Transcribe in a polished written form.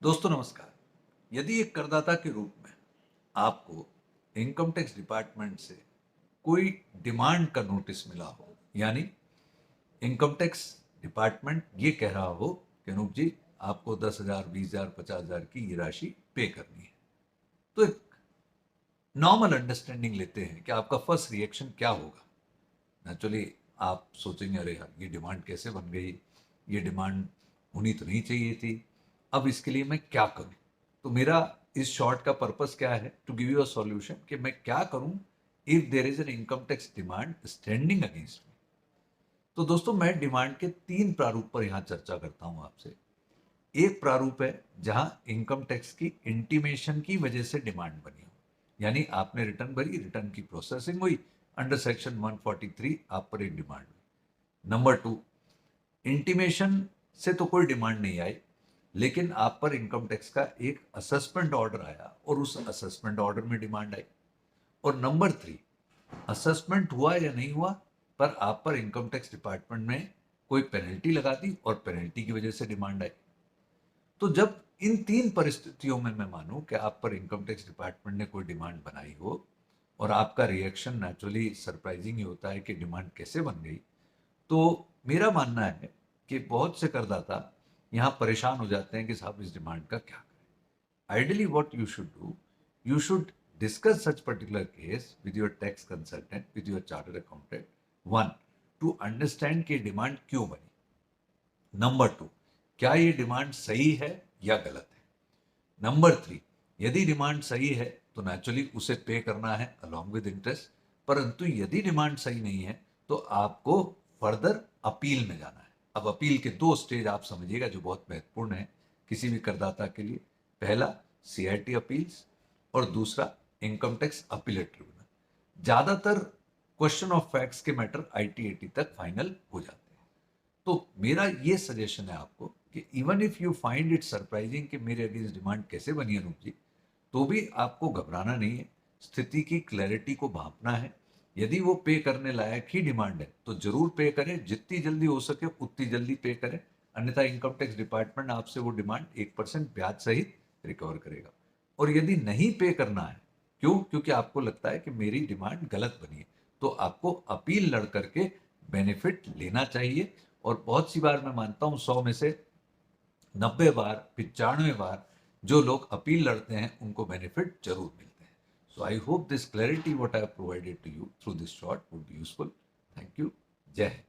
दोस्तों नमस्कार। यदि एक करदाता के रूप में आपको इनकम टैक्स डिपार्टमेंट से कोई डिमांड का नोटिस मिला हो, यानी इनकम टैक्स डिपार्टमेंट ये कह रहा हो कि अनूप जी आपको 10,000, 20,000, 50,000 की ये राशि पे करनी है, तो एक नॉर्मल अंडरस्टैंडिंग लेते हैं कि आपका फर्स्ट रिएक्शन क्या होगा। नेचुरली आप सोचेंगे अरे यार ये डिमांड कैसे बन गई, ये डिमांड होनी तो नहीं चाहिए थी, अब इसके लिए मैं क्या करूं। तो मेरा इस शॉर्ट का पर्पस क्या है, to give you a solution कि मैं क्या करूं if there is an income tax demand standing against me. तो दोस्तों मैं डिमांड के तीन प्रारूप पर यहां चर्चा करता हूं आपसे। एक प्रारूप है जहां इनकम टैक्स की इंटीमेशन की वजह से डिमांड बनी हो, यानी आपने रिटर्न भरी, रिटर्न की प्रोसेसिंग हुई, अंडर सेक्शन 143 आप पर एक डिमांड हुई। नंबर टू, इंटीमेशन से तो कोई डिमांड नहीं आई, लेकिन आप पर इनकम टैक्स का एक असेसमेंट ऑर्डर आया और उस असेसमेंट ऑर्डर में डिमांड आई। और नंबर थ्री, असेसमेंट हुआ या नहीं हुआ, पर आप पर इनकम टैक्स डिपार्टमेंट में कोई पेनल्टी लगा दी और पेनल्टी की वजह से डिमांड आई। तो जब इन तीन परिस्थितियों में मैं मानूं कि आप पर इनकम टैक्स डिपार्टमेंट ने कोई डिमांड बनाई हो और आपका रिएक्शन नेचुरली सरप्राइजिंग ही होता है कि डिमांड कैसे बन गई, तो मेरा मानना है कि बहुत से करदाता यहाँ परेशान हो जाते हैं कि साहब इस डिमांड का क्या करें। Ideally what you should do, you should discuss such particular case with your tax consultant, with your chartered accountant. One, to understand कि डिमांड क्यों बनी। नंबर टू, क्या ये डिमांड सही है या गलत है। नंबर थ्री, यदि डिमांड सही है तो नेचुरली उसे पे करना है अलॉन्ग विद इंटरेस्ट, परंतु यदि डिमांड सही नहीं है तो आपको फर्दर अपील में जाना है। अब अपील के दो स्टेज आप समझिएगा जो बहुत महत्वपूर्ण है किसी भी करदाता के लिए। पहला सीआईटी अपील्स और दूसरा इनकम टैक्स अपीलेट ट्रिब्यूनल। ज्यादातर क्वेश्चन ऑफ फैक्ट्स के मैटर आईटीएटी तक फाइनल हो जाते हैं। तो मेरा ये सजेशन है आपको कि even if you find it surprising कि मेरे अगेंस्ट डिमांड कैसे बनी अनूप जी, तो भी आपको घबराना नहीं है। स्थिति की क्लैरिटी को भांपना है। यदि वो पे करने लायक ही डिमांड है तो जरूर पे करें, जितनी जल्दी हो सके उतनी जल्दी पे करें, अन्यथा इनकम टैक्स डिपार्टमेंट आपसे वो डिमांड 1% ब्याज सहित रिकवर करेगा। और यदि नहीं पे करना है, क्यों, क्योंकि आपको लगता है कि मेरी डिमांड गलत बनी है, तो आपको अपील लड़ करके बेनिफिट लेना चाहिए। और बहुत सी बार मैं मानता हूं 100 में से 90 बार, 95 बार जो लोग अपील लड़ते हैं उनको बेनिफिट जरूर मिलते हैं। So I hope this clarity what I have provided to you through this short would be useful. Thank you. जय हिंद।